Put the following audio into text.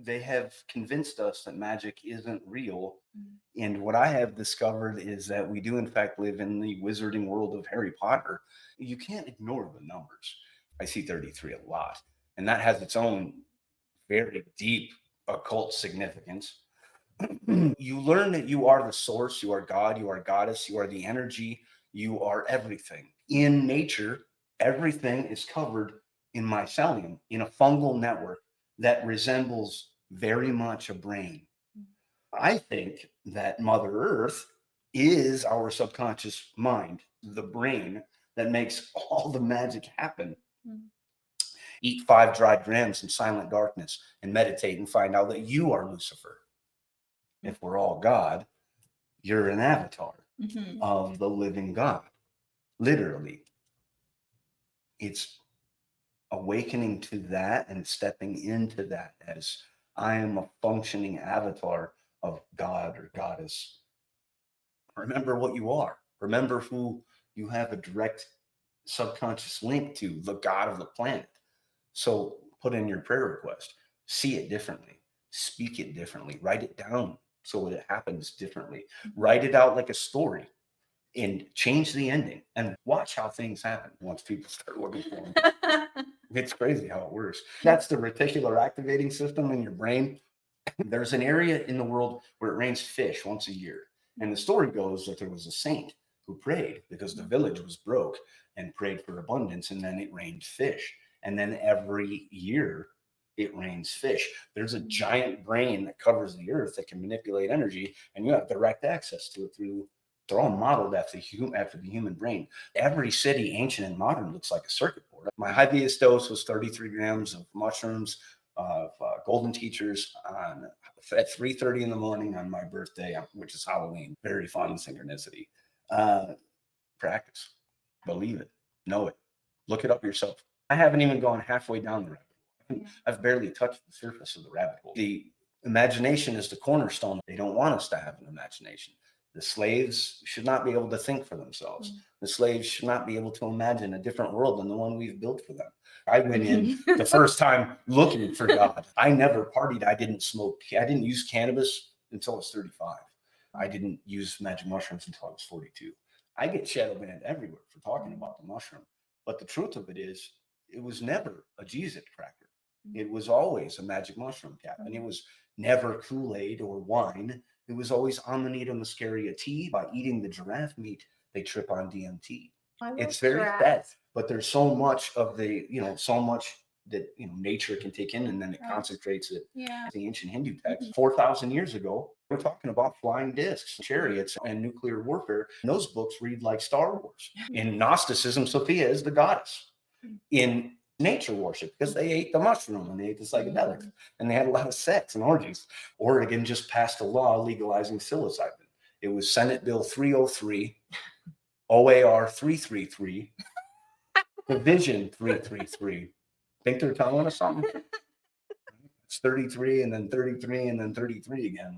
they have convinced us that magic isn't real. And what I have discovered is that we do, in fact, live in the wizarding world of Harry Potter. You can't ignore the numbers. I see 33 a lot, and that has its own very deep occult significance. You learn that you are the source, you are God, you are goddess, you are the energy, you are everything. In nature, everything is covered in mycelium, in a fungal network that resembles very much a brain. I think that Mother Earth is our subconscious mind, the brain that makes all the magic happen. Eat 5 dried grams in silent darkness and meditate and find out that you are Lucifer. If we're all God, you're an avatar of the living God. Literally, it's awakening to that and stepping into that as I am a functioning avatar of God or goddess. Remember what you are. Remember who you have a direct subconscious link to, the God of the planet. So put in your prayer request, see it differently, speak it differently, write it down so it happens differently, write it out like a story and change the ending and watch how things happen once people start looking for them. It's crazy how it works. That's the reticular activating system in your brain. There's an area in the world where it rains fish once a year. And the story goes that there was a saint who prayed because the village was broke and prayed for abundance, and then it rained fish. And then every year it rains fish. There's a giant brain that covers the earth that can manipulate energy, and you have direct access to it through. They're all modeled after the human brain. Every city, ancient and modern, looks like a circuit board. My heaviest dose was 33 grams of mushrooms, of golden teachers at 3:30 in the morning on my birthday, which is Halloween. Very fun synchronicity. Practice, believe it, know it, look it up yourself. I haven't even gone halfway down the rabbit hole. I've barely touched the surface of the rabbit hole. The imagination is the cornerstone. They don't want us to have an imagination. The slaves should not be able to think for themselves. The slaves should not be able to imagine a different world than the one we've built for them. I went in the first time looking for God. I never partied. I didn't smoke. I didn't use cannabis until I was 35. I didn't use magic mushrooms until I was 42. I get shadow banned everywhere for talking about the mushroom. But the truth of it is, it was never a Jesus cracker. It was always a magic mushroom cap. And it was never Kool-Aid or wine. It was always Amanita muscaria tea. By eating the giraffe meat, they trip on DMT. It's very sad, but there's so much of the, so much that, nature can take in, and then it concentrates it. The ancient Hindu text, 4,000 years ago, we're talking about flying discs, chariots, and nuclear warfare. And those books read like Star Wars. In Gnosticism, Sophia is the goddess. In nature worship, because they ate the mushroom and they ate the psychedelics and they had a lot of sex and orgies. Oregon just passed a law legalizing psilocybin. It was Senate Bill 303, OAR 333, Division 333. Think they're telling us something? It's 33 and then 33 and then 33 again.